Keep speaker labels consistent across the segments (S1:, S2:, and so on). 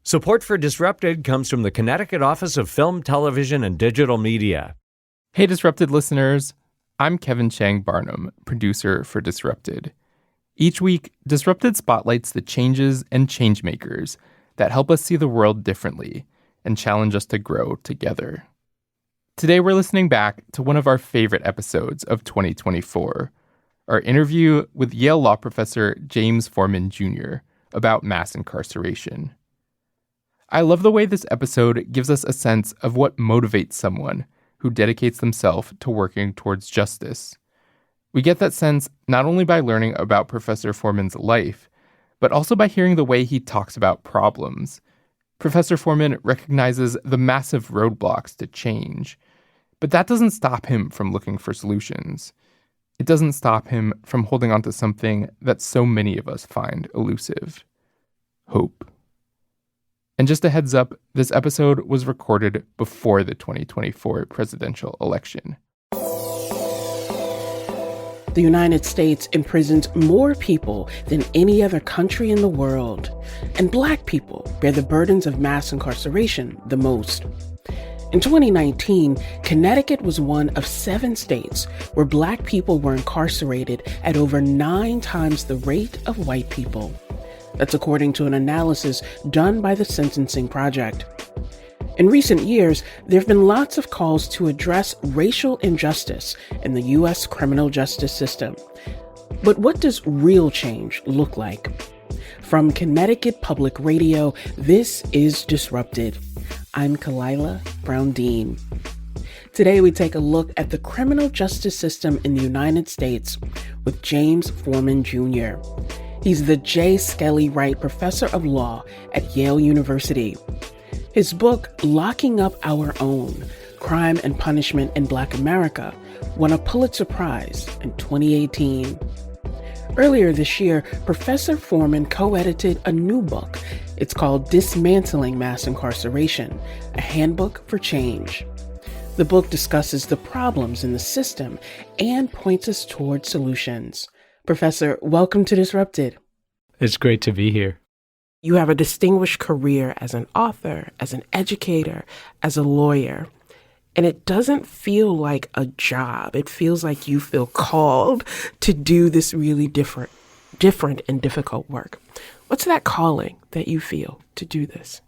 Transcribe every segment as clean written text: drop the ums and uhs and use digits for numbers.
S1: Support for Disrupted comes from the Connecticut Office of Film, Television, and Digital Media.
S2: Hey, Disrupted listeners. I'm Kevin Chang Barnum, producer for Disrupted. Each week, Disrupted spotlights the changes and changemakers that help us see the world differently and challenge us to grow together. Today, we're listening back to one of our favorite episodes of 2024, our interview with Yale law professor James Forman Jr. about mass incarceration. I love the way this episode gives us a sense of what motivates someone who dedicates themselves to working towards justice. We get that sense not only by learning about Professor Forman's life, but also by hearing the way he talks about problems. Professor Forman recognizes the massive roadblocks to change, but that doesn't stop him from looking for solutions. It doesn't stop him from holding on to something that so many of us find elusive: hope. And just a heads up, this episode was recorded before the 2024 presidential election.
S3: The United States imprisons more people than any other country in the world, and Black people bear the burdens of mass incarceration the most. In 2019, Connecticut was one of 7 states where Black people were incarcerated at over 9 times the rate of white people. That's according to an analysis done by the Sentencing Project. In recent years, there have been lots of calls to address racial injustice in the U.S. criminal justice system. But what does real change look like? From Connecticut Public Radio, this is Disrupted. I'm Kalila Brown-Dean. Today we take a look at the criminal justice system in the United States with James Forman Jr. He's the J. Skelly Wright Professor of Law at Yale University. His book, Locking Up Our Own: Crime and Punishment in Black America, won a Pulitzer Prize in 2018. Earlier this year, Professor Forman co-edited a new book. It's called Dismantling Mass Incarceration: A Handbook for Change. The book discusses the problems in the system and points us toward solutions. Professor, welcome to Disrupted.
S1: It's great to be here.
S3: You have a distinguished career as an author, as an educator, as a lawyer, and it doesn't feel like a job. It feels like you feel called to do this really different and difficult work. What's that calling that you feel to do this?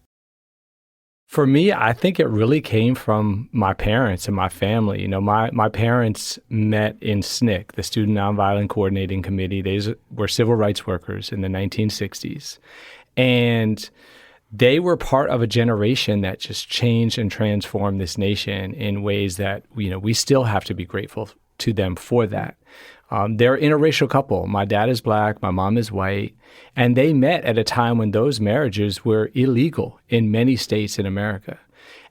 S1: For me, I think it really came from my parents and my family. You know, my parents met in SNCC, the Student Nonviolent Coordinating Committee. They were civil rights workers in the 1960s. And they were part of a generation that just changed and transformed this nation in ways that, you know, we still have to be grateful to them for that. They're an interracial couple. My dad is Black, my mom is white, and they met at a time when those marriages were illegal in many states in America.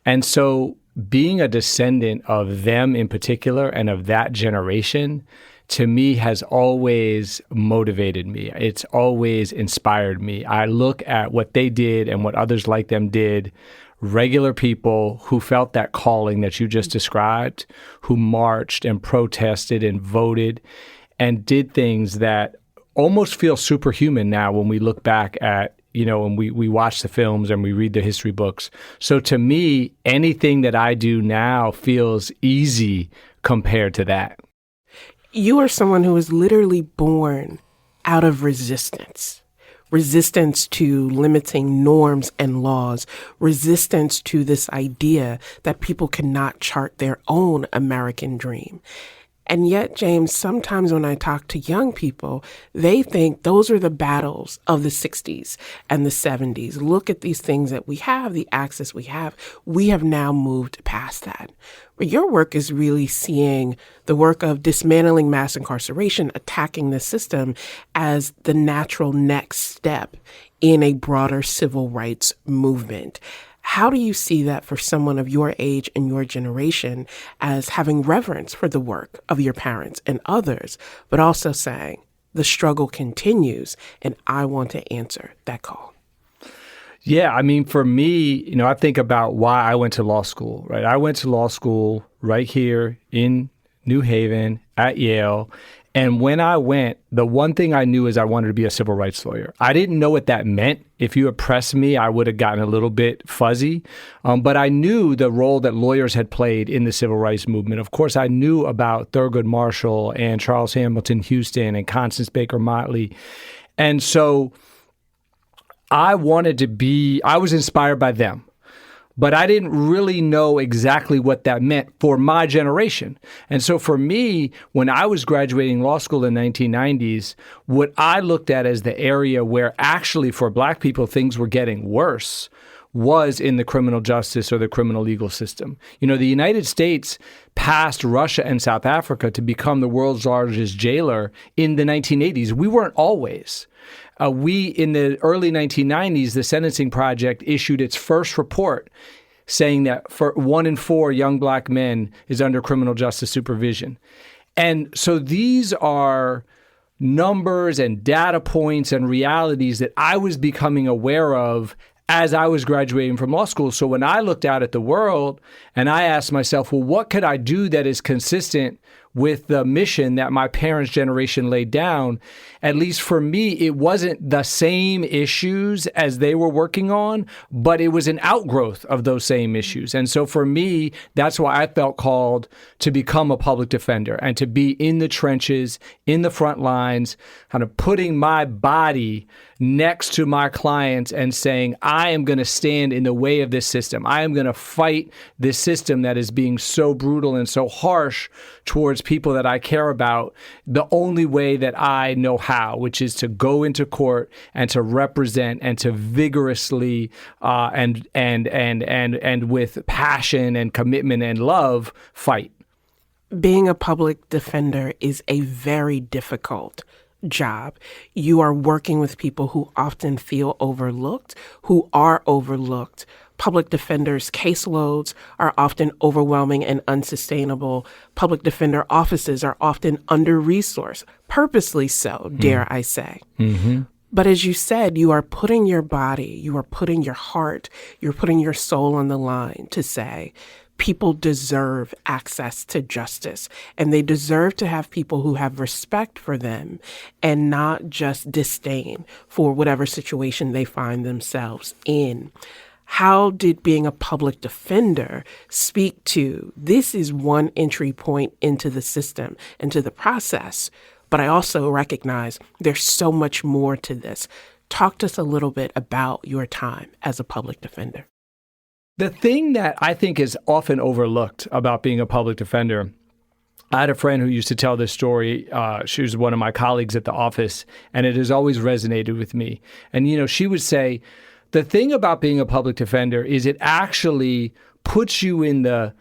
S1: And so being a descendant of them in particular and of that generation, to me, has always motivated me. It's always inspired me. I look at what they did and what others like them did, regular people who felt that calling that you just described, who marched and protested and voted and did things that almost feel superhuman now when we look back at, you know, and we watch the films and we read the history books. So to me, anything that I do now feels easy compared to that.
S3: You are someone who was literally born out of resistance to limiting norms and laws, resistance to this idea that people cannot chart their own American dream. And yet, James, sometimes when I talk to young people, they think those are the battles of the 60s and the 70s. Look at these things that we have, the access we have. We have now moved past that. But your work is really seeing the work of dismantling mass incarceration, attacking the system as the natural next step in a broader civil rights movement. How do you see that for someone of your age and your generation as having reverence for the work of your parents and others, but also saying the struggle continues and I want to answer that call?
S1: Yeah, I mean, for me, you know, I think about why I went to law school, right? I went to law school right here in New Haven at Yale. And when I went, the one thing I knew is I wanted to be a civil rights lawyer. I didn't know what that meant. If you had pressed me, I would have gotten a little bit fuzzy. But I knew the role that lawyers had played in the civil rights movement. Of course, I knew about Thurgood Marshall and Charles Hamilton Houston and Constance Baker Motley. And so I was inspired by them. But I didn't really know exactly what that meant for my generation. And so for me, when I was graduating law school in the 1990s, what I looked at as the area where actually for Black people things were getting worse was in the criminal justice or the criminal legal system. You know, the United States passed Russia and South Africa to become the world's largest jailer in the 1980s. We weren't always. In the early 1990s, the Sentencing Project issued its first report saying that for 1 in 4 young Black men is under criminal justice supervision. And so these are numbers and data points and realities that I was becoming aware of as I was graduating from law school. So when I looked out at the world and I asked myself, well, what could I do that is consistent with the mission that my parents' generation laid down? At least for me, it wasn't the same issues as they were working on, but it was an outgrowth of those same issues. And so for me, that's why I felt called to become a public defender and to be in the trenches, in the front lines, kind of putting my body next to my clients and saying, I am going to stand in the way of this system. I am going to fight this system that is being so brutal and so harsh towards people that I care about the only way that I know how, which is to go into court and to represent and to vigorously and with passion and commitment and love fight.
S3: Being a public defender is a very difficult job. You are working with people who often feel overlooked, who are overlooked. Public defenders' caseloads are often overwhelming and unsustainable. Public defender offices are often under-resourced, purposely so, dare I say. Mm-hmm. But as you said, you are putting your body, you are putting your heart, you're putting your soul on the line to say, people deserve access to justice, and they deserve to have people who have respect for them and not just disdain for whatever situation they find themselves in. How did being a public defender speak to this is one entry point into the system, into the process, but I also recognize there's so much more to this. Talk to us a little bit about your time as a public defender.
S1: The thing that I think is often overlooked about being a public defender, I had a friend who used to tell this story. She was one of my colleagues at the office, and it has always resonated with me. And, you know, she would say, the thing about being a public defender is it actually puts you in the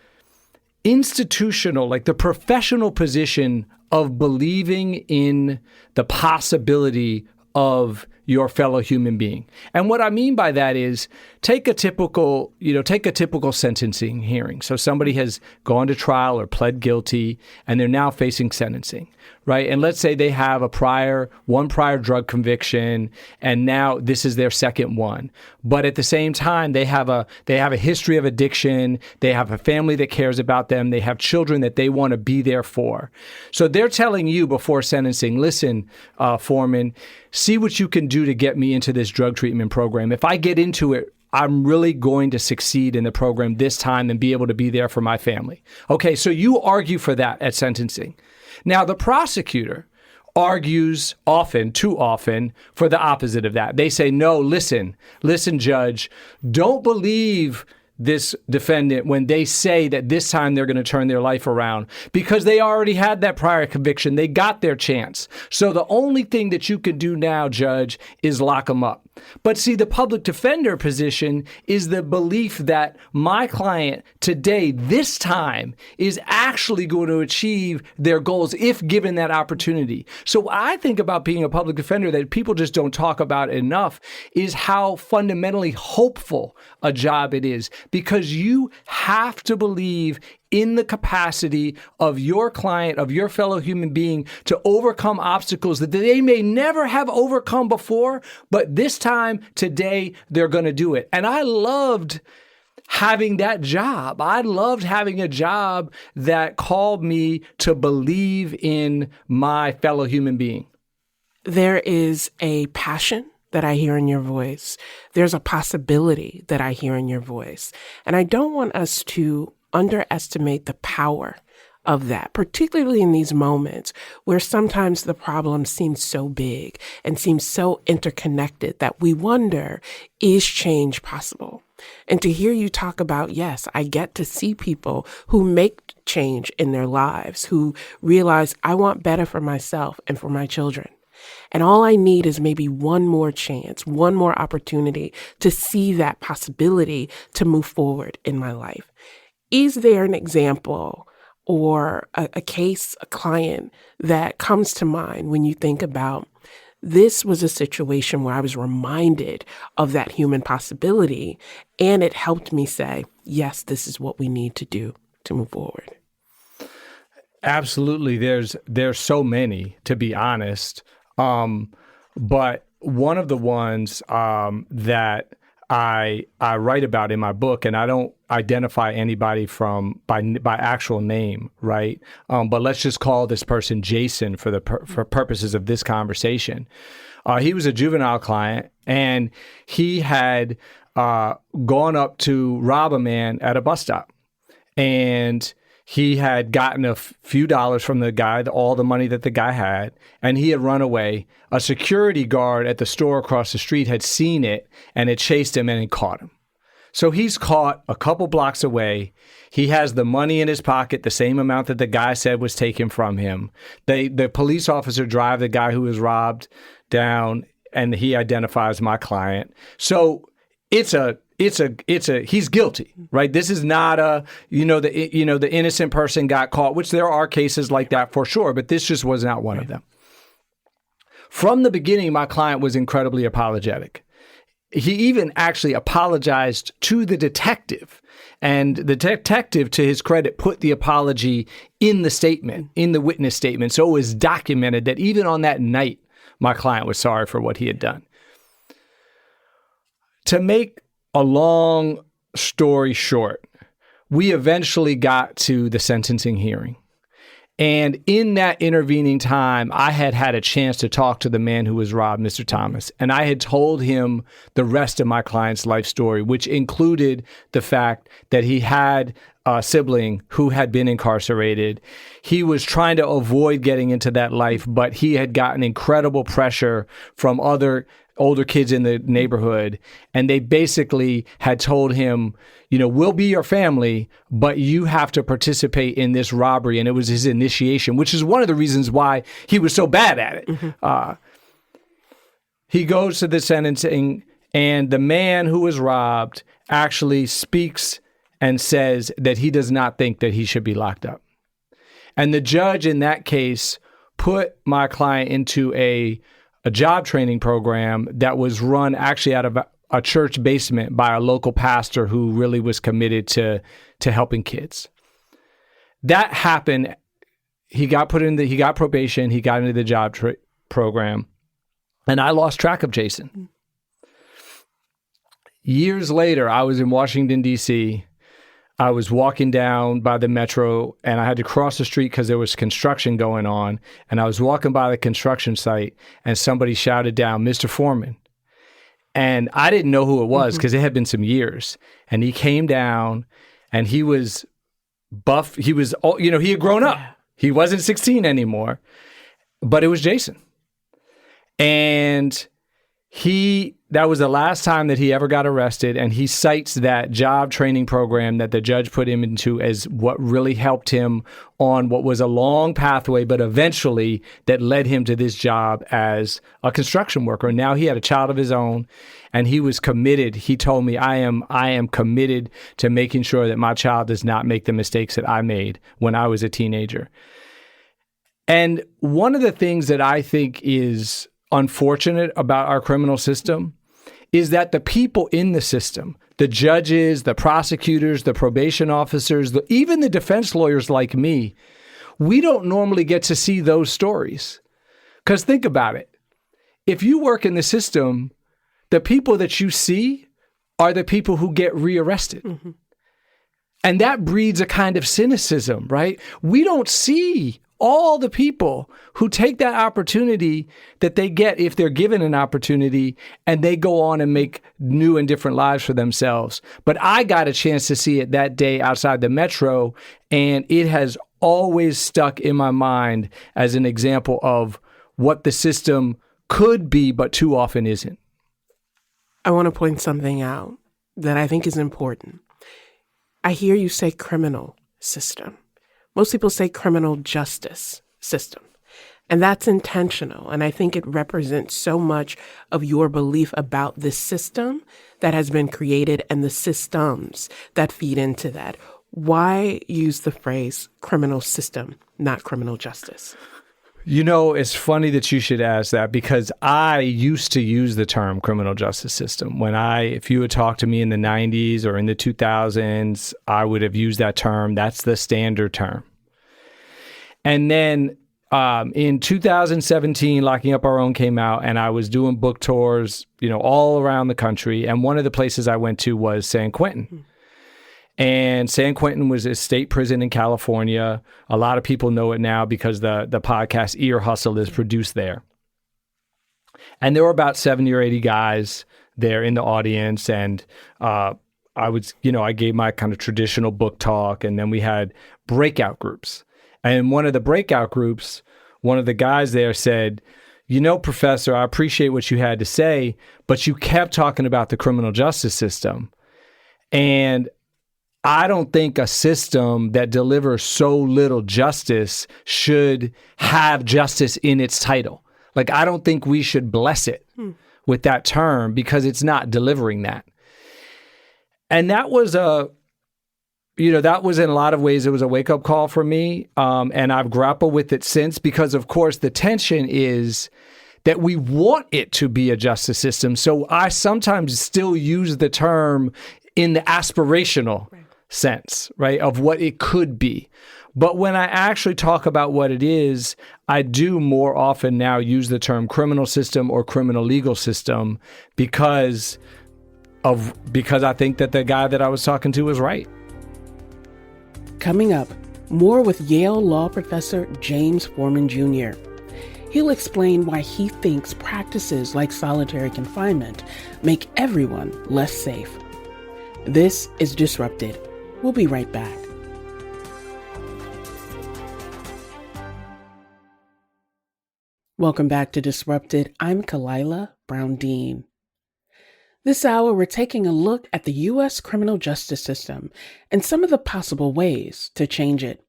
S1: institutional, like the professional position of believing in the possibility of your fellow human being. And what I mean by that is take a typical sentencing hearing. So somebody has gone to trial or pled guilty and they're now facing sentencing, right? And let's say they have one prior drug conviction and now this is their second one. But at the same time, they have a history of addiction, they have a family that cares about them, they have children that they want to be there for. So they're telling you before sentencing, listen, Foreman, see what you can do to get me into this drug treatment program. If I get into it, I'm really going to succeed in the program this time and be able to be there for my family. Okay, so you argue for that at sentencing. Now, the prosecutor argues often, too often, for the opposite of that. They say, no, listen, judge, don't believe this defendant when they say that this time they're going to turn their life around because they already had that prior conviction. They got their chance. So the only thing that you can do now, judge, is lock them up. But see, the public defender position is the belief that my client today, this time, is actually going to achieve their goals if given that opportunity. So I think about being a public defender that people just don't talk about enough is how fundamentally hopeful a job it is, because you have to believe in the capacity of your client, of your fellow human being, to overcome obstacles that they may never have overcome before, but this time, today, they're going to do it. And I loved having that job. I loved having a job that called me to believe in my fellow human being.
S3: There is a passion that I hear in your voice. There's a possibility that I hear in your voice. And I don't want us to underestimate the power of that, particularly in these moments where sometimes the problem seems so big and seems so interconnected that we wonder, is change possible? And to hear you talk about, yes, I get to see people who make change in their lives, who realize I want better for myself and for my children. And all I need is maybe one more chance, one more opportunity to see that possibility to move forward in my life. Is there an example or a case, a client that comes to mind when you think about this was a situation where I was reminded of that human possibility and it helped me say, yes, this is what we need to do to move forward?
S1: Absolutely. There's so many, to be honest. But one of the ones that I write about in my book, and I don't identify anybody by actual name, right? But let's just call this person Jason for purposes of this conversation. He was a juvenile client, and he had gone up to rob a man at a bus stop, and he had gotten a few dollars from the guy, all the money that the guy had, and he had run away. A security guard at the store across the street had seen it and had chased him and had caught him. So he's caught a couple blocks away. He has the money in his pocket, the same amount that the guy said was taken from him. The police officer drive the guy who was robbed down, and he identifies my client. So he's guilty, right? This is not the innocent person got caught, which there are cases like that for sure, but this just was not one of them. From the beginning, my client was incredibly apologetic. He even actually apologized to the detective, and the detective, to his credit, put the apology in the statement, in the witness statement. So it was documented that even on that night, my client was sorry for what he had done. To make a long story short, we eventually got to the sentencing hearing. And in that intervening time, I had a chance to talk to the man who was robbed, Mr. Thomas. And I had told him the rest of my client's life story, which included the fact that he had a sibling who had been incarcerated. He was trying to avoid getting into that life, but he had gotten incredible pressure from other older kids in the neighborhood, and they basically had told him, we'll be your family, but you have to participate in this robbery. And it was his initiation, which is one of the reasons why he was so bad at it. Mm-hmm. He goes to the sentencing, and the man who was robbed actually speaks and says that he does not think that he should be locked up. And the judge in that case put my client into a job training program that was run actually out of a church basement by a local pastor who really was committed to helping kids. That happened. He got probation. He got into the job program, and I lost track of Jason. Years later, I was in Washington, D.C. I was walking down by the metro, and I had to cross the street because there was construction going on. And I was walking by the construction site, and somebody shouted down, "Mr. Forman." And I didn't know who it was because it had been some years. And he came down, and he was buff. He was, he had grown up. He wasn't 16 anymore, but it was Jason. And that was the last time that he ever got arrested, and he cites that job training program that the judge put him into as what really helped him on what was a long pathway, but eventually that led him to this job as a construction worker. And now he had a child of his own, and he was committed. He told me, I am committed to making sure that my child does not make the mistakes that I made when I was a teenager. And one of the things that I think is unfortunate about our criminal system is that the people in the system, the judges, the prosecutors, the probation officers, even the defense lawyers like me, we don't normally get to see those stories. Because think about it. If you work in the system, the people that you see are the people who get rearrested. Mm-hmm. And that breeds a kind of cynicism, right? We don't see all the people who take that opportunity that they get if they're given an opportunity and they go on and make new and different lives for themselves. But I got a chance to see it that day outside the metro, and it has always stuck in my mind as an example of what the system could be, but too often isn't.
S3: I want to point something out that I think is important. I hear you say criminal system. Most people say criminal justice system, and that's intentional. And I think it represents so much of your belief about this system that has been created and the systems that feed into that. Why use the phrase criminal system, not criminal justice?
S1: You know, it's funny that you should ask that, because I used to use the term criminal justice system. If you had talked to me in the 90s or in the 2000s, I would have used that term. That's the standard term. And then in 2017, Locking Up Our Own came out, and I was doing book tours, all around the country. And one of the places I went to was San Quentin. And San Quentin was a state prison in California. A lot of people know it now because the podcast Ear Hustle is produced there. And there were about 70 or 80 guys there in the audience. And I gave my kind of traditional book talk, and then we had breakout groups. And in one of the breakout groups, one of the guys there said, Professor, I appreciate what you had to say, but you kept talking about the criminal justice system. And I don't think a system that delivers so little justice should have justice in its title. Like, I don't think we should bless it with that term, because it's not delivering that. And that was that was in a lot of ways, it was a wake-up call for me. And I've grappled with it since, because, of course, the tension is that we want it to be a justice system. So I sometimes still use the term in the aspirational sense, right, of what it could be. But when I actually talk about what it is, I do more often now use the term criminal system or criminal legal system because I think that the guy that I was talking to was right.
S3: Coming up, more with Yale law professor James Forman Jr. He'll explain why he thinks practices like solitary confinement make everyone less safe. This is Disrupted. We'll be right back. Welcome back to Disrupted. I'm Kalila Brown-Dean. This hour, we're taking a look at the U.S. criminal justice system and some of the possible ways to change it.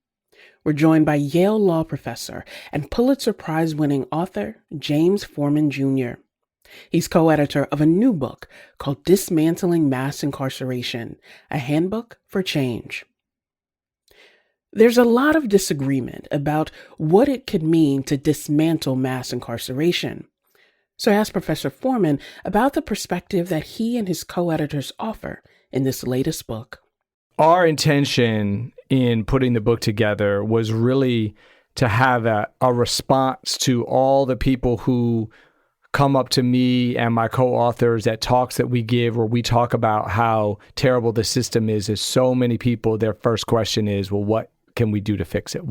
S3: We're joined by Yale law professor and Pulitzer Prize-winning author James Forman Jr. He's co-editor of a new book called Dismantling Mass Incarceration, a Handbook for Change. There's a lot of disagreement about what it could mean to dismantle mass incarceration. So I asked Professor Forman about the perspective that he and his co-editors offer in this latest book.
S1: Our intention in putting the book together was really to have a response to all the people who come up to me and my co-authors at talks that we give where we talk about how terrible the system is so many people, their first question is, well, what can we do to fix it?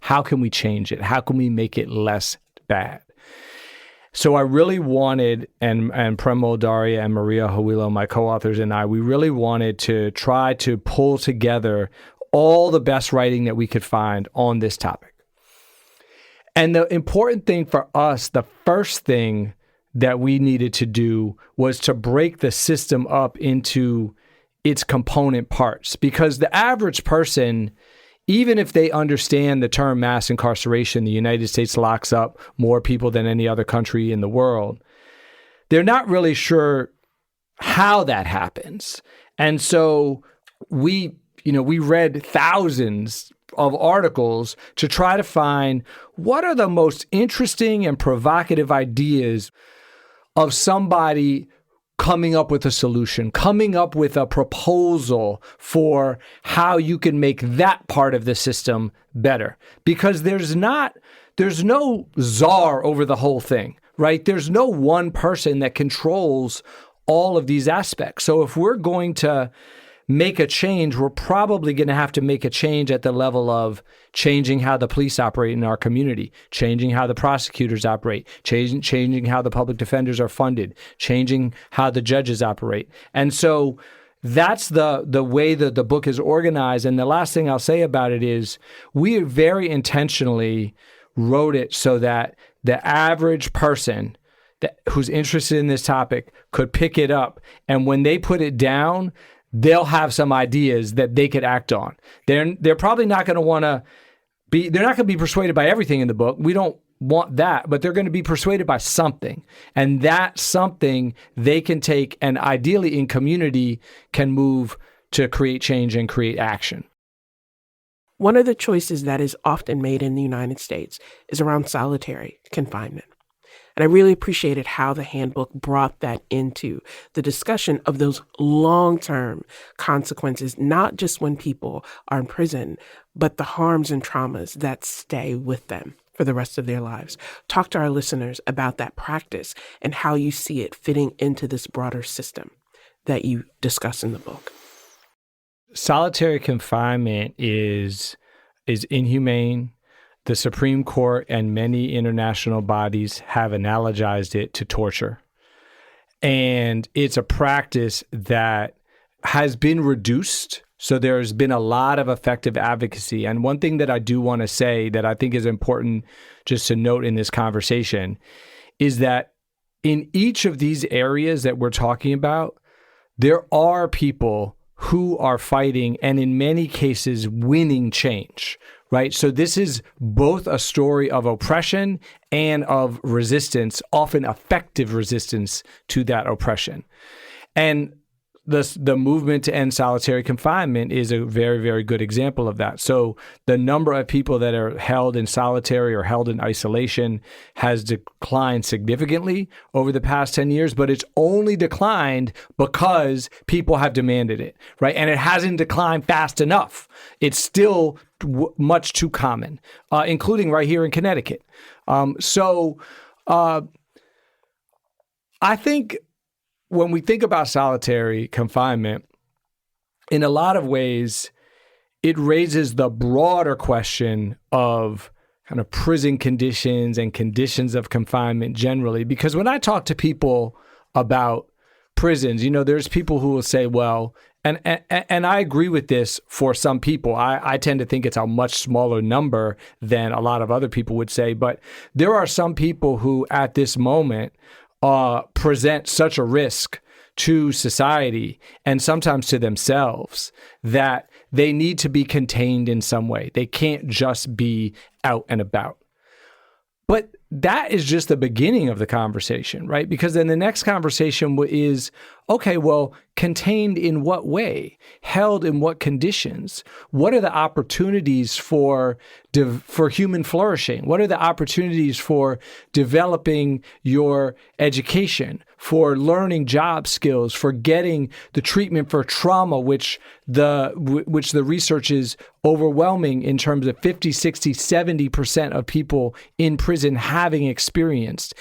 S1: How can we change it? How can we make it less bad? So I really wanted, and Premo Daria and Maria Huilo, my co-authors, and I, we really wanted to try to pull together all the best writing that we could find on this topic. And the important thing for us, the first thing that we needed to do was to break the system up into its component parts. Because the average person, even if they understand the term mass incarceration, the United States locks up more people than any other country in the world, they're not really sure how that happens. And so we read thousands of articles to try to find what are the most interesting and provocative ideas of somebody coming up with a solution, coming up with a proposal for how you can make that part of the system better. Because there's no czar over the whole thing, right? There's no one person that controls all of these aspects. So if we're going to make a change, we're probably going to have to make a change at the level of changing how the police operate in our community, changing how the prosecutors operate, changing how the public defenders are funded, changing how the judges operate. And so that's the way that the book is organized. And the last thing I'll say about it is we very intentionally wrote it so that the average person who's interested in this topic could pick it up. And when they put it down, they'll have some ideas that they could act on. They're probably not going to want to be, they're not going to be persuaded by everything in the book. We don't want that, but they're going to be persuaded by something. And that something they can take and ideally in community can move to create change and create action.
S3: One of the choices that is often made in the United States is around solitary confinement. And I really appreciated how the handbook brought that into the discussion of those long-term consequences, not just when people are in prison, but the harms and traumas that stay with them for the rest of their lives. Talk to our listeners about that practice and how you see it fitting into this broader system that you discuss in the book.
S1: Solitary confinement is inhumane. The Supreme Court and many international bodies have analogized it to torture. And it's a practice that has been reduced. So there's been a lot of effective advocacy. And one thing that I do want to say that I think is important just to note in this conversation is that in each of these areas that we're talking about, there are people who are fighting and in many cases winning change. Right? So this is both a story of oppression and of resistance, often effective resistance to that oppression. And the movement to end solitary confinement is a very, very good example of that. So the number of people that are held in solitary or held in isolation has declined significantly over the past 10 years, but it's only declined because people have demanded it, right? And it hasn't declined fast enough. It's still much too common, including right here in Connecticut. I think when we think about solitary confinement, in a lot of ways, it raises the broader question of kind of prison conditions and conditions of confinement generally. Because when I talk to people about prisons, there's people who will say, well, and I agree with this for some people. I tend to think it's a much smaller number than a lot of other people would say. But there are some people who at this moment present such a risk to society and sometimes to themselves that they need to be contained in some way. They can't just be out and about. But that is just the beginning of the conversation, right? Because then the next conversation is, okay, well, contained in what way? Held in what conditions? What are the opportunities for human flourishing? What are the opportunities for developing your education, for learning job skills, for getting the treatment for trauma, which the research is overwhelming in terms of 50, 60, 70% of people in prison having experienced?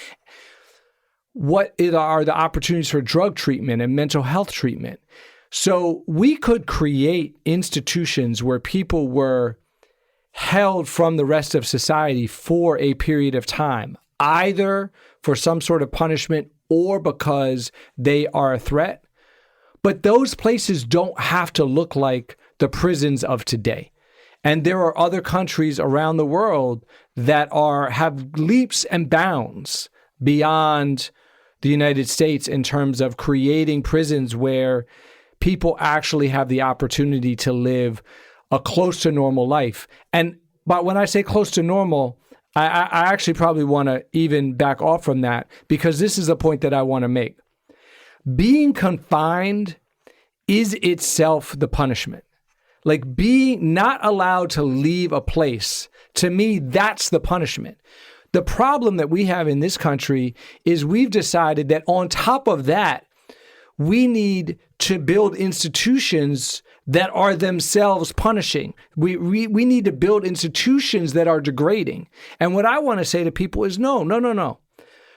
S1: What are the opportunities for drug treatment and mental health treatment? So we could create institutions where people were held from the rest of society for a period of time, either for some sort of punishment or because they are a threat. But those places don't have to look like the prisons of today. And there are other countries around the world that have leaps and bounds beyond the United States in terms of creating prisons where people actually have the opportunity to live a close to normal life. But when I say close to normal, I actually probably want to even back off from that, because this is a point that I want to make. Being confined is itself the punishment. Like being not allowed to leave a place, to me, that's the punishment. The problem that we have in this country is we've decided that on top of that, we need to build institutions that are themselves punishing. We need to build institutions that are degrading. And what I want to say to people is no.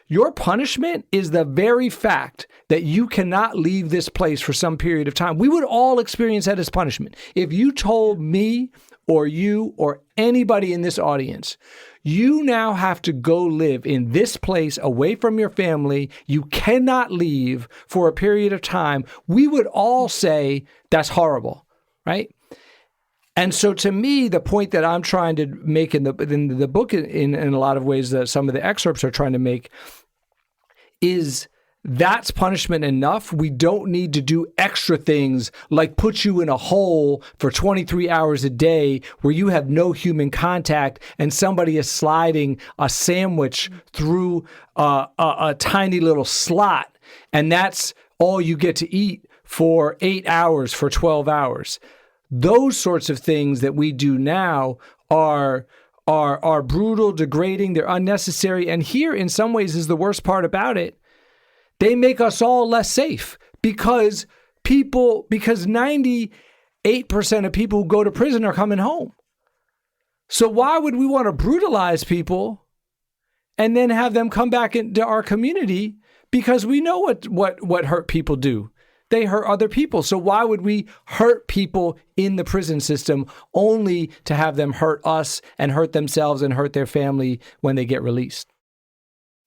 S1: Your punishment is the very fact that you cannot leave this place for some period of time. We would all experience that as punishment. If you told me or you or anybody in this audience, you now have to go live in this place away from your family, you cannot leave for a period of time, we would all say that's horrible, right? And so to me, the point that I'm trying to make in the book, in a lot of ways that some of the excerpts are trying to make, is that's punishment enough. We don't need to do extra things like put you in a hole for 23 hours a day where you have no human contact and somebody is sliding a sandwich through a tiny little slot, and that's all you get to eat for 8 hours, for 12 hours. Those sorts of things that we do now are brutal, degrading, they're unnecessary. And here, in some ways, is the worst part about it. They make us all less safe because 98% of people who go to prison are coming home. So why would we want to brutalize people and then have them come back into our community? Because we know what hurt people do. They hurt other people. So why would we hurt people in the prison system only to have them hurt us and hurt themselves and hurt their family when they get released?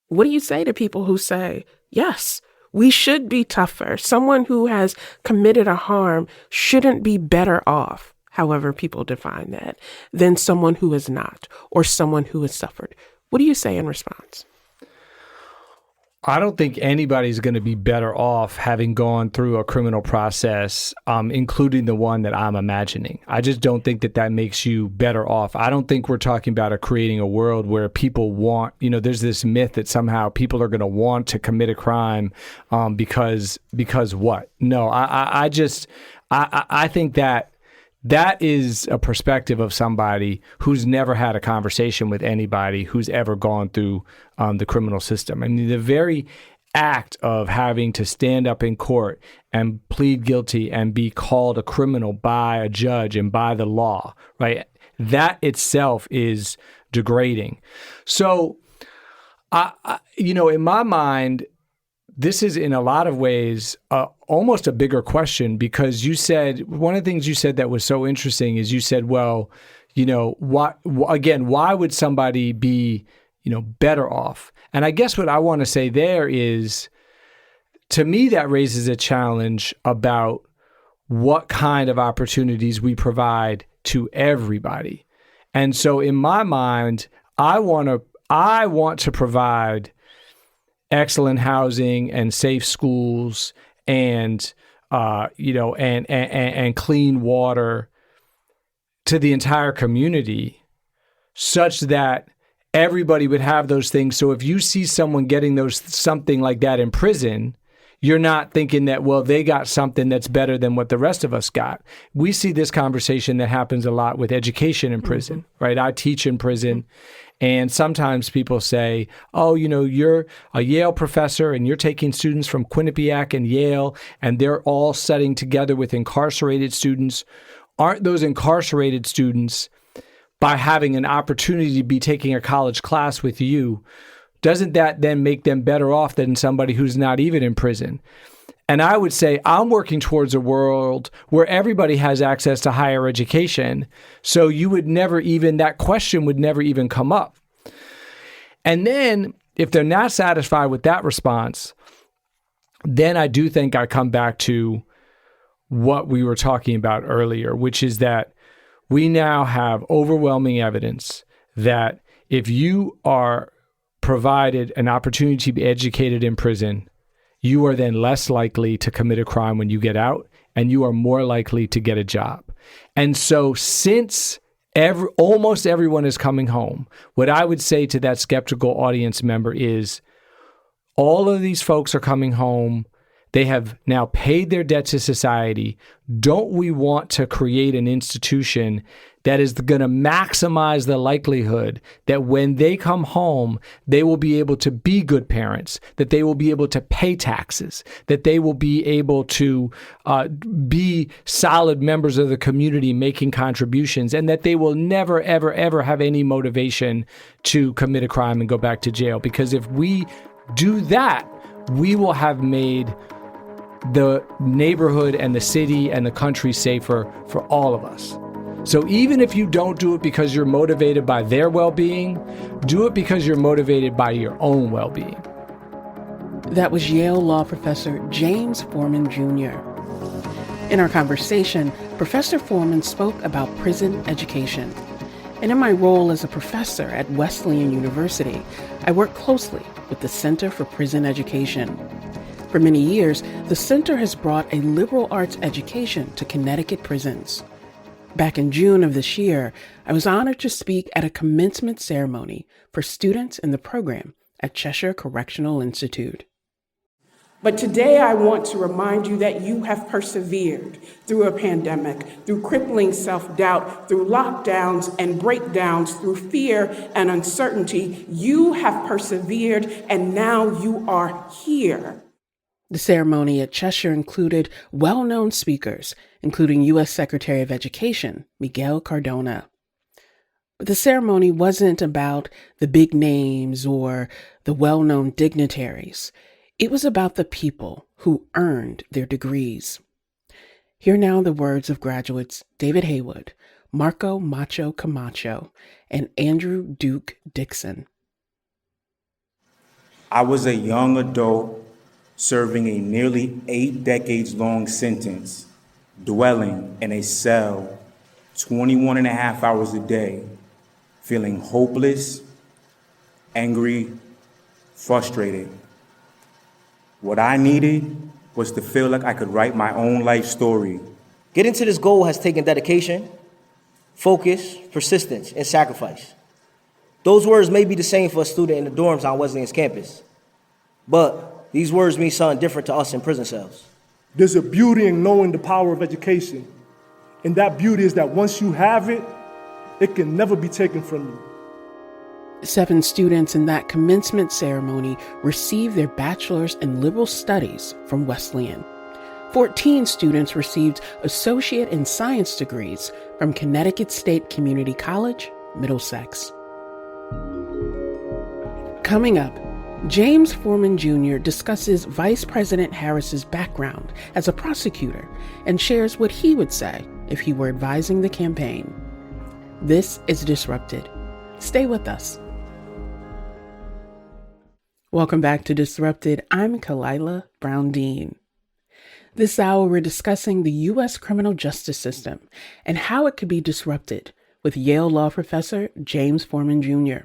S3: What do you say to people who say, yes, we should be tougher? Someone who has committed a harm shouldn't be better off, however people define that, than someone who is not, or someone who has suffered. What do you say in response?
S1: I don't think anybody's going to be better off having gone through a criminal process, including the one that I'm imagining. I just don't think that makes you better off. I don't think we're talking about creating a world where people want, there's this myth that somehow people are going to want to commit a crime because what? No, I think that is a perspective of somebody who's never had a conversation with anybody who's ever gone through the criminal system. I mean, the very act of having to stand up in court and plead guilty and be called a criminal by a judge and by the law, right? That itself is degrading. So, in my mind, this is in a lot of ways almost a bigger question, because you said, one of the things you said that was so interesting is you said, well, why would somebody be, better off? And I guess what I want to say there is, to me, that raises a challenge about what kind of opportunities we provide to everybody. And so in my mind, I want to provide excellent housing and safe schools and clean water to the entire community, such that everybody would have those things. So if you see someone getting something like that in prison, you're not thinking that, well, they got something that's better than what the rest of us got. We see this conversation that happens a lot with education in prison, right? I teach in prison. And sometimes people say, oh, you're a Yale professor and you're taking students from Quinnipiac and Yale, and they're all studying together with incarcerated students. Aren't those incarcerated students, by having an opportunity to be taking a college class with you, doesn't that then make them better off than somebody who's not even in prison? And I would say I'm working towards a world where everybody has access to higher education. So that question would never even come up. And then if they're not satisfied with that response, then I do think I come back to what we were talking about earlier, which is that we now have overwhelming evidence that if you are provided an opportunity to be educated in prison, you are then less likely to commit a crime when you get out, and you are more likely to get a job. And so since almost everyone is coming home, what I would say to that skeptical audience member is, all of these folks are coming home. They have now paid their debt to society. Don't we want to create an institution that is going to maximize the likelihood that when they come home, they will be able to be good parents, that they will be able to pay taxes, that they will be able to be solid members of the community making contributions, and that they will never, ever, ever have any motivation to commit a crime and go back to jail? Because if we do that, we will have made the neighborhood and the city and the country safer for all of us. So even if you don't do it because you're motivated by their well-being, do it because you're motivated by your own well-being.
S3: That was Yale law professor James Forman Jr. In our conversation, Professor Forman spoke about prison education. And in my role as a professor at Wesleyan University, I work closely with the Center for Prison Education. For many years, the center has brought a liberal arts education to Connecticut prisons. Back in June of this year, I was honored to speak at a commencement ceremony for students in the program at Cheshire Correctional Institute. But today I want to remind you that you have persevered through a pandemic, through crippling self-doubt, through lockdowns and breakdowns, through fear and uncertainty. You have persevered, and now you are here. The ceremony at Cheshire included well-known speakers, including U.S. Secretary of Education, Miguel Cardona. But the ceremony wasn't about the big names or the well-known dignitaries. It was about the people who earned their degrees. Hear now the words of graduates David Haywood, Marco Macho Camacho, and Andrew Duke Dixon.
S4: I was a young adult serving a nearly 8 decades-long sentence, dwelling in a cell 21 and a half hours a day, feeling hopeless, angry, frustrated. What I needed was to feel like I could write my own life story.
S5: Getting to this goal has taken dedication, focus, persistence, and sacrifice. Those words may be the same for a student in the dorms on Wesleyan's campus, but these words mean something different to us in prison cells.
S6: There's a beauty in knowing the power of education, and that beauty is that once you have it, it can never be taken from you.
S3: 7 students in that commencement ceremony received their bachelor's in liberal studies from Wesleyan. 14 students received associate in science degrees from Connecticut State Community College, Middlesex. Coming up, James Forman Jr. discusses Vice President Harris's background as a prosecutor and shares what he would say if he were advising the campaign. This is Disrupted. Stay with us. Welcome back to Disrupted. I'm Kalila Brown-Dean. This hour, we're discussing the U.S. criminal justice system and how it could be disrupted with Yale law professor James Forman Jr.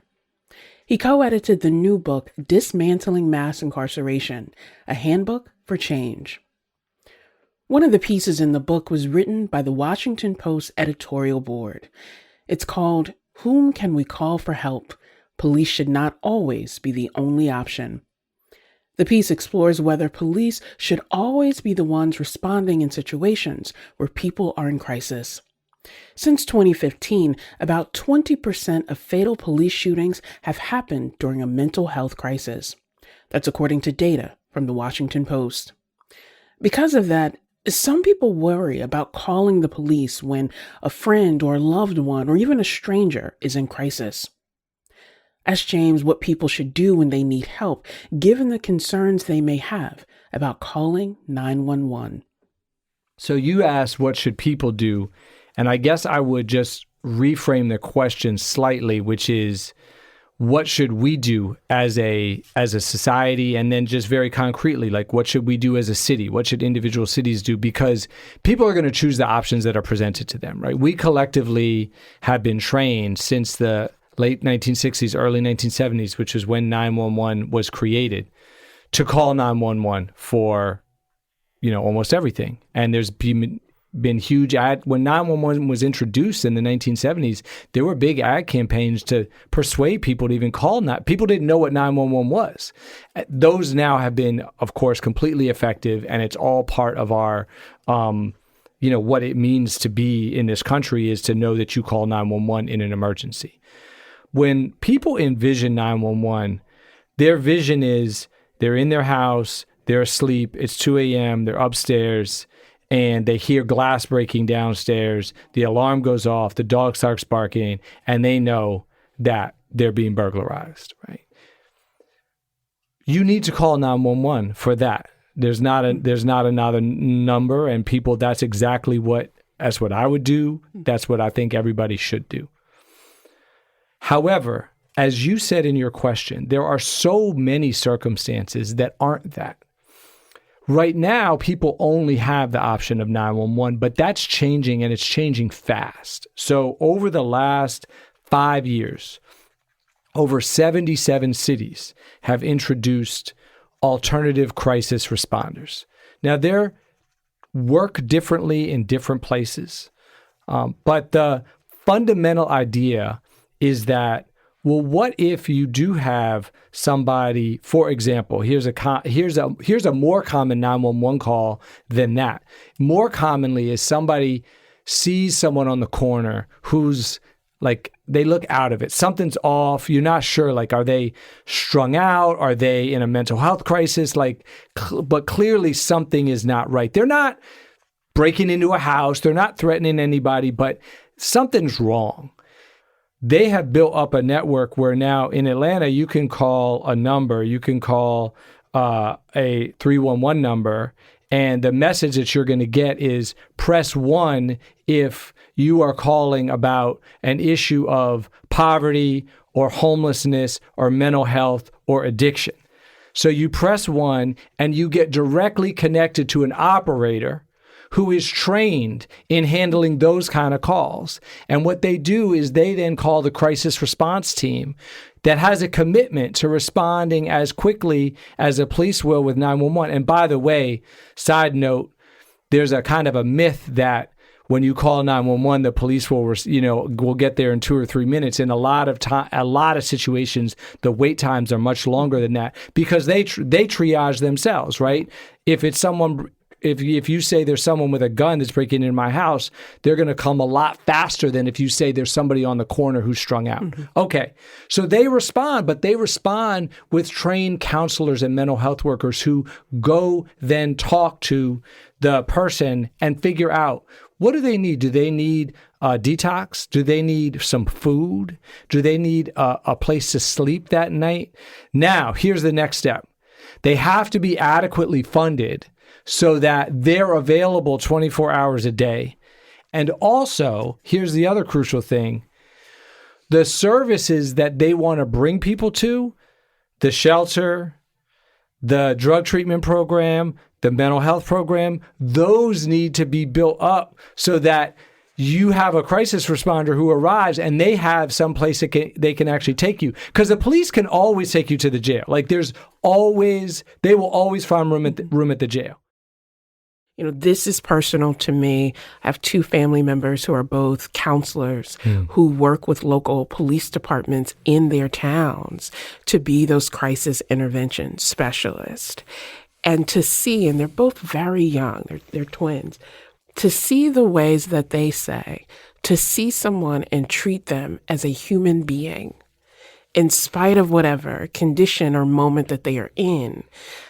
S3: He co-edited the new book, Dismantling Mass Incarceration, a Handbook for Change. One of the pieces in the book was written by the Washington Post editorial board. It's called, Whom Can We Call for Help? Police Should Not Always Be the Only Option. The piece explores whether police should always be the ones responding in situations where people are in crisis. Since 2015, about 20% of fatal police shootings have happened during a mental health crisis. That's according to data from the Washington Post. Because of that, some people worry about calling the police when a friend or a loved one or even a stranger is in crisis. Ask James what people should do when they need help, given the concerns they may have about calling 911.
S1: So you asked, what should people do? And I guess I would just reframe the question slightly, which is, what should we do as a society? And then just very concretely, like, what should we do as a city? What should individual cities do? Because people are going to choose the options that are presented to them, right? We collectively have been trained since the late 1960s, early 1970s, which is when 911 was created, to call 911 for, almost everything. And there's been huge when 911 was introduced in the 1970s, there were big ad campaigns to persuade people to even call. People didn't know what 911 was. Those now have been, of course, completely effective, and it's all part of our, what it means to be in this country is to know that you call 911 in an emergency. When people envision 911, their vision is they're in their house, they're asleep, it's 2 a.m., they're upstairs, and they hear glass breaking downstairs, the alarm goes off, the dog starts barking, and they know that they're being burglarized, right? you need to call 911 for that. There's not another number, and people, that's what I would do. That's what I think everybody should do. However, as you said in your question, there are so many circumstances that aren't that. Right now, people only have the option of 911, but that's changing, and it's changing fast. So over the last 5 years, over 77 cities have introduced alternative crisis responders. Now, they work differently in different places, but the fundamental idea is that, well, what if you do have somebody, for example, here's a more common 911 call than that. More commonly is somebody sees someone on the corner who's like, they look out of it. Something's off. You're not sure, like, are they strung out? Are they in a mental health crisis? But clearly something is not right. They're not breaking into a house. They're not threatening anybody, but something's wrong. They have built up a network where now in Atlanta, you can call a number, you can call a 311 number, and the message that you're going to get is press 1 if you are calling about an issue of poverty or homelessness or mental health or addiction. So you press 1 and you get directly connected to an operator who is trained in handling those kind of calls. And what they do is they then call the crisis response team that has a commitment to responding as quickly as a police will with 911. And by the way, side note, there's a kind of a myth that when you call 911, the police will get there in 2 or 3 minutes. In a lot of situations, the wait times are much longer than that because they triage themselves, right? If it's someone, if you say there's someone with a gun that's breaking into my house, they're going to come a lot faster than if you say there's somebody on the corner who's strung out. Mm-hmm. Okay, so they respond, but they respond with trained counselors and mental health workers who go then talk to the person and figure out, what do they need? Do they need a detox? Do they need some food? Do they need a place to sleep that night? Now, here's the next step. They have to be adequately funded so that they're available 24 hours a day. And also, here's the other crucial thing. The services that they want to bring people to, the shelter, the drug treatment program, the mental health program, those need to be built up so that you have a crisis responder who arrives and they have some place that they can actually take you. Because the police can always take you to the jail. Like they will always find room at the jail.
S3: You know, this is personal to me. I have 2 family members who are both counselors who work with local police departments in their towns to be those crisis intervention specialists. And to see, and they're both very young, they're twins, to see the ways that they say, to see someone and treat them as a human being, in spite of whatever condition or moment that they are in,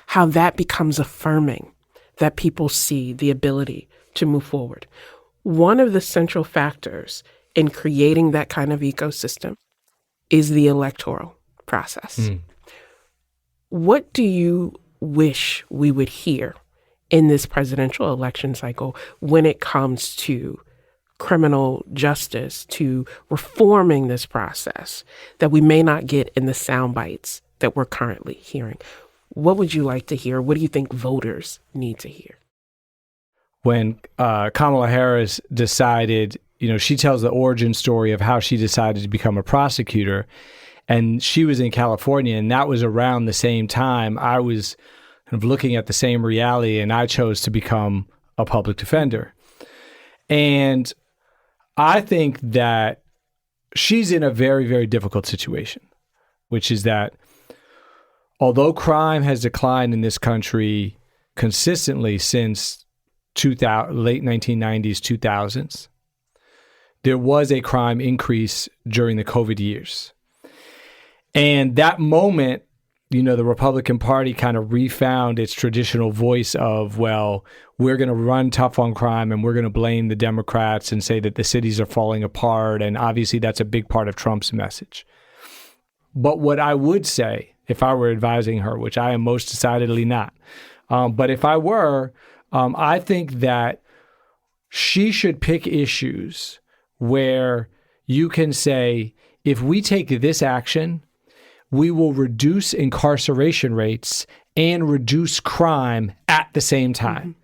S3: how that becomes affirming, that people see the ability to move forward. One of the central factors in creating that kind of ecosystem is the electoral process. What do you wish we would hear in this presidential election cycle when it comes to criminal justice, to reforming this process that we may not get in the sound bites that we're currently hearing? What would you like to hear? What do you think voters need to hear?
S1: When Kamala Harris decided, she tells the origin story of how she decided to become a prosecutor, and she was in California, and that was around the same time I was kind of looking at the same reality, and I chose to become a public defender. And I think that she's in a very, very difficult situation, which is that although crime has declined in this country consistently since late 1990s, 2000s, there was a crime increase during the COVID years. And that moment, the Republican Party kind of refound its traditional voice of, well, we're going to run tough on crime and we're going to blame the Democrats and say that the cities are falling apart. And obviously that's a big part of Trump's message. But what I would say, if I were advising her, which I am most decidedly not. But if I were, I think that she should pick issues where you can say, if we take this action, we will reduce incarceration rates and reduce crime at the same time.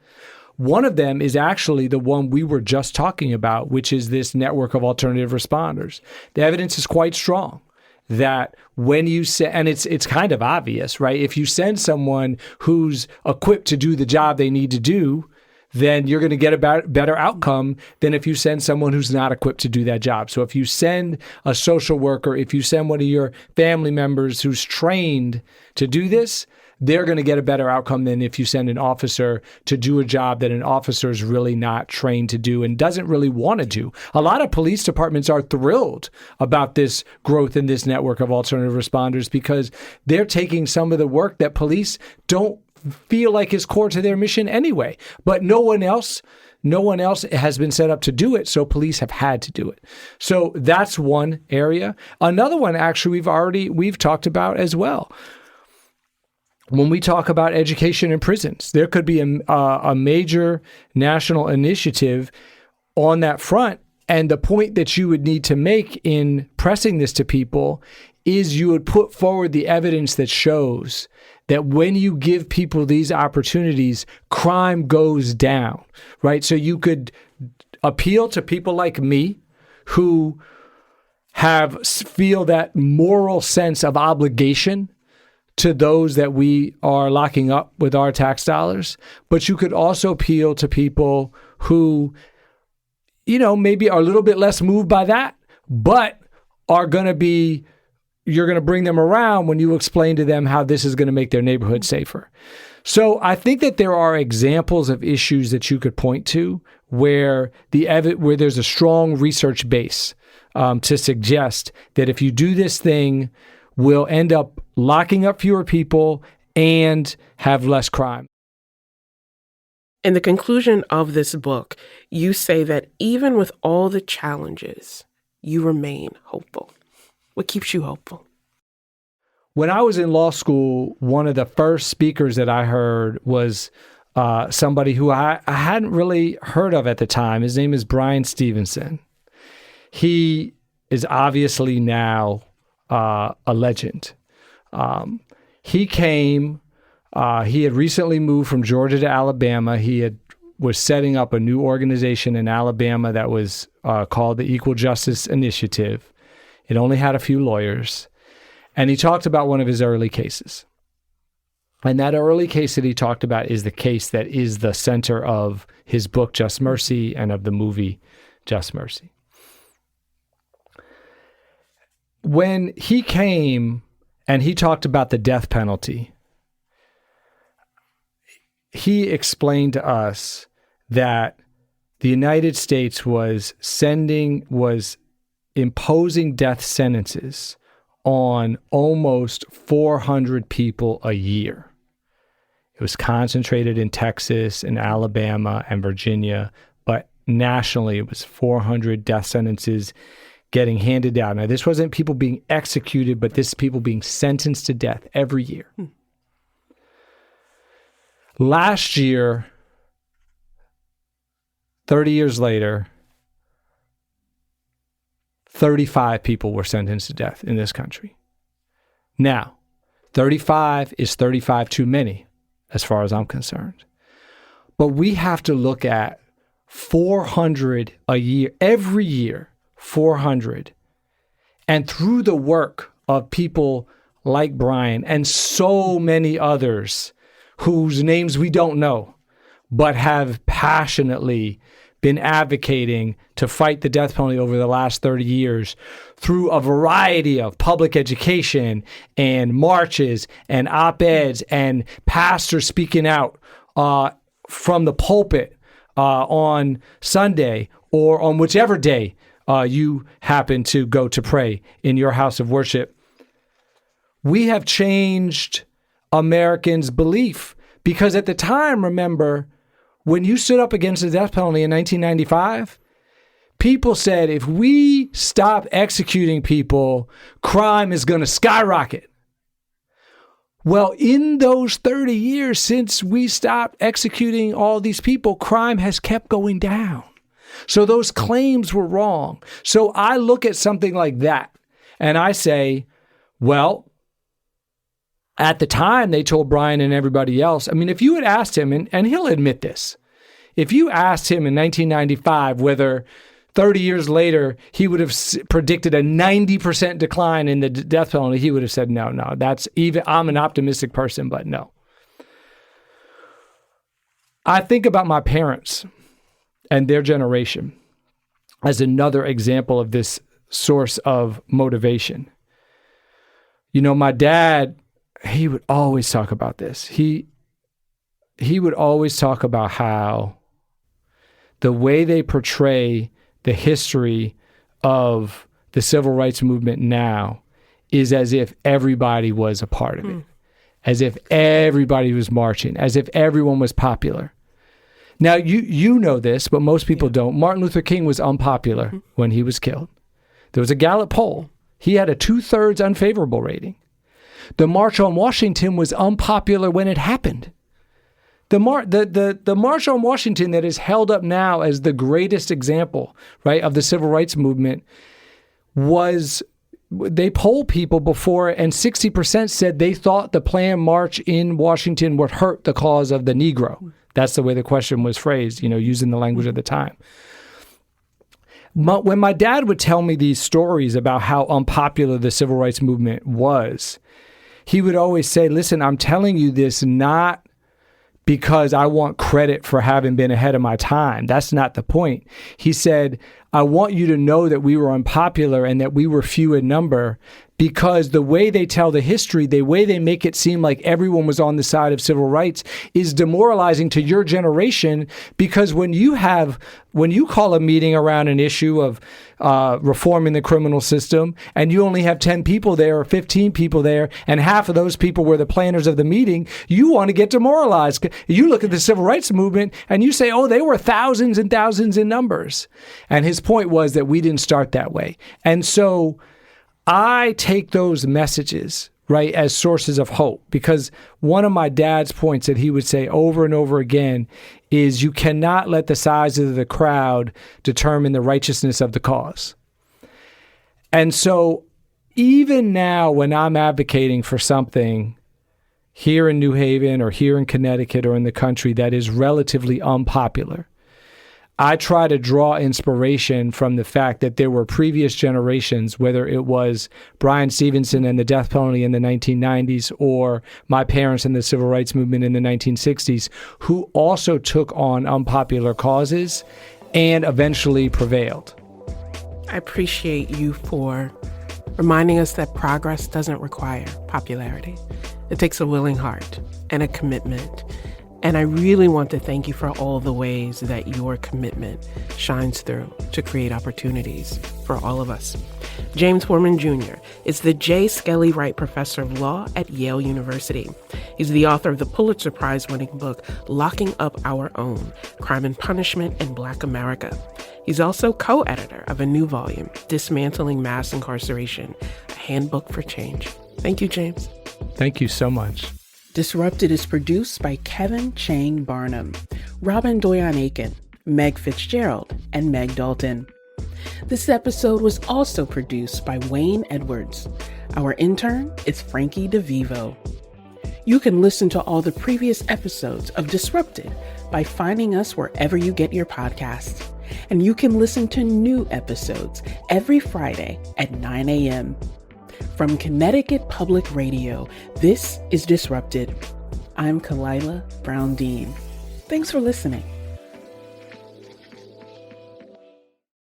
S1: One of them is actually the one we were just talking about, which is this network of alternative responders. The evidence is quite strong that when you say, and it's kind of obvious, right? If you send someone who's equipped to do the job they need to do, then you're going to get a better outcome than if you send someone who's not equipped to do that job. So if you send a social worker, if you send one of your family members who's trained to do this, they're going to get a better outcome than if you send an officer to do a job that an officer is really not trained to do and doesn't really want to do. A lot of police departments are thrilled about this growth in this network of alternative responders because they're taking some of the work that police don't feel like is core to their mission anyway. But no one else has been set up to do it, so police have had to do it. So that's one area. Another one, actually, we've talked about as well. When we talk about education in prisons, there could be a major national initiative on that front. And the point that you would need to make in pressing this to people is you would put forward the evidence that shows that when you give people these opportunities, crime goes down, right? So you could appeal to people like me who feel that moral sense of obligation to those that we are locking up with our tax dollars. But you could also appeal to people who, maybe are a little bit less moved by that, but you're going to bring them around when you explain to them how this is going to make their neighborhood safer. So I think that there are examples of issues that you could point to where there's a strong research base to suggest that if you do this thing, we'll end up locking up fewer people and have less crime.
S3: In the conclusion of this book, you say that even with all the challenges, you remain hopeful. What keeps you hopeful?
S1: When I was in law school, one of the first speakers that I heard was somebody who I hadn't really heard of at the time. His name is Bryan Stevenson. He is obviously now a legend. He came, he had recently moved from Georgia to Alabama. He was setting up a new organization in Alabama that was called the Equal Justice Initiative. It only had a few lawyers. And he talked about one of his early cases. And that early case that he talked about is the case that is the center of his book, Just Mercy, and of the movie, Just Mercy. When he came and he talked about the death penalty, he explained to us that the United States was imposing death sentences on almost 400 people a year. It was concentrated in Texas and Alabama and Virginia, but nationally it was 400 death sentences getting handed down. Now, this wasn't people being executed, but this is people being sentenced to death every year. Last year, 30 years later, 35 people were sentenced to death in this country. Now, 35 is 35 too many, as far as I'm concerned. But we have to look at 400 a year, every year, 400. And through the work of people like Bryan and so many others whose names we don't know, but have passionately been advocating to fight the death penalty over the last 30 years through a variety of public education and marches and op-eds and pastors speaking out from the pulpit on Sunday or on whichever day you happen to go to pray in your house of worship. We have changed Americans' belief because at the time, remember, when you stood up against the death penalty in 1995, people said, if we stop executing people, crime is going to skyrocket. Well, in those 30 years since we stopped executing all these people, crime has kept going down. So those claims were wrong. So I look at something like that and I say, well, at the time they told Brian and everybody else, I mean, if you had asked him, and he'll admit this, if you asked him in 1995 whether 30 years later, he would have predicted a 90% decline in the death penalty, he would have said, no, I'm an optimistic person, but no. I think about my parents and their generation as another example of this source of motivation. You know, my dad, he would always talk about this. He would always talk about how the way they portray the history of the civil rights movement now is as if everybody was a part of it, as if everybody was marching, as if everyone was popular. Now, you know this, but most people don't. Martin Luther King was unpopular when he was killed. There was a Gallup poll. He had a 2/3 unfavorable rating. The March on Washington was unpopular when it happened. The March on Washington that is held up now as the greatest example, right, of the civil rights movement they polled people before, and 60% said they thought the planned march in Washington would hurt the cause of the Negro. That's the way the question was phrased, using the language of the time. When my dad would tell me these stories about how unpopular the civil rights movement was, he would always say, listen, I'm telling you this not because I want credit for having been ahead of my time. That's not the point. He said, I want you to know that we were unpopular and that we were few in number, because the way they tell the history, the way they make it seem like everyone was on the side of civil rights is demoralizing to your generation, because when you call a meeting around an issue of reforming the criminal system and you only have 10 people there or 15 people there and half of those people were the planners of the meeting, you want to get demoralized. You look at the civil rights movement and you say, oh, they were thousands and thousands in numbers. And his point was that we didn't start that way. And so I take those messages, right, as sources of hope, because one of my dad's points that he would say over and over again is you cannot let the size of the crowd determine the righteousness of the cause. And so even now when I'm advocating for something here in New Haven or here in Connecticut or in the country that is relatively unpopular, I try to draw inspiration from the fact that there were previous generations, whether it was Bryan Stevenson and the death penalty in the 1990s or my parents in the civil rights movement in the 1960s, who also took on unpopular causes and eventually prevailed.
S3: I appreciate you for reminding us that progress doesn't require popularity. It takes a willing heart and a commitment. And I really want to thank you for all the ways that your commitment shines through to create opportunities for all of us. James Forman Jr. is the J. Skelly Wright Professor of Law at Yale University. He's the author of the Pulitzer Prize-winning book, Locking Up Our Own, Crime and Punishment in Black America. He's also co-editor of a new volume, Dismantling Mass Incarceration, a handbook for change. Thank you, James.
S1: Thank you so much.
S3: Disrupted is produced by Kevin Chang Barnum, Robin Doyon-Aiken, Meg Fitzgerald, and Meg Dalton. This episode was also produced by Wayne Edwards. Our intern is Frankie Devevo. You can listen to all the previous episodes of Disrupted by finding us wherever you get your podcasts. And you can listen to new episodes every Friday at 9 a.m. From Connecticut Public Radio, this is Disrupted. I'm Kalila Brown-Dean. Thanks for listening.